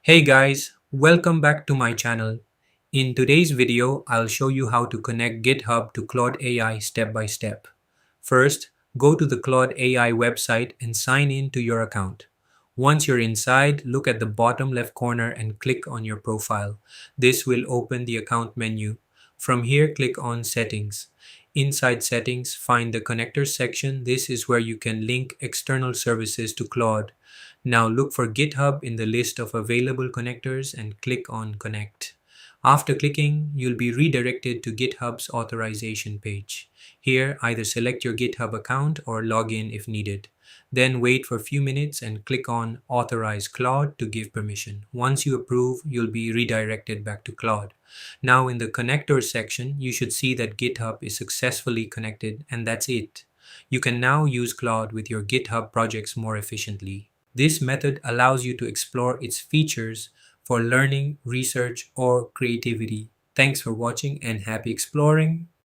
Hey guys, welcome back to my channel. In today's video, I'll show you how to connect GitHub to Claude AI step by step. First, go to the Claude AI website and sign in to your account. Once you're inside, look at the bottom left corner and click on your profile. This will open the account menu. From here, click on Settings. Inside Settings, find the Connectors section. This is where you can link external services to Claude. Now look for GitHub in the list of available connectors and click on Connect. After clicking, you'll be redirected to GitHub's authorization page. Here, either select your GitHub account or log in if needed. Then wait for a few minutes and click on Authorize Claude to give permission. Once you approve, you'll be redirected back to Claude. Now in the Connectors section, you should see that GitHub is successfully connected, and that's it. You can now use Claude with your GitHub projects more efficiently. This method allows you to explore its features for learning, research, or creativity. Thanks for watching and happy exploring.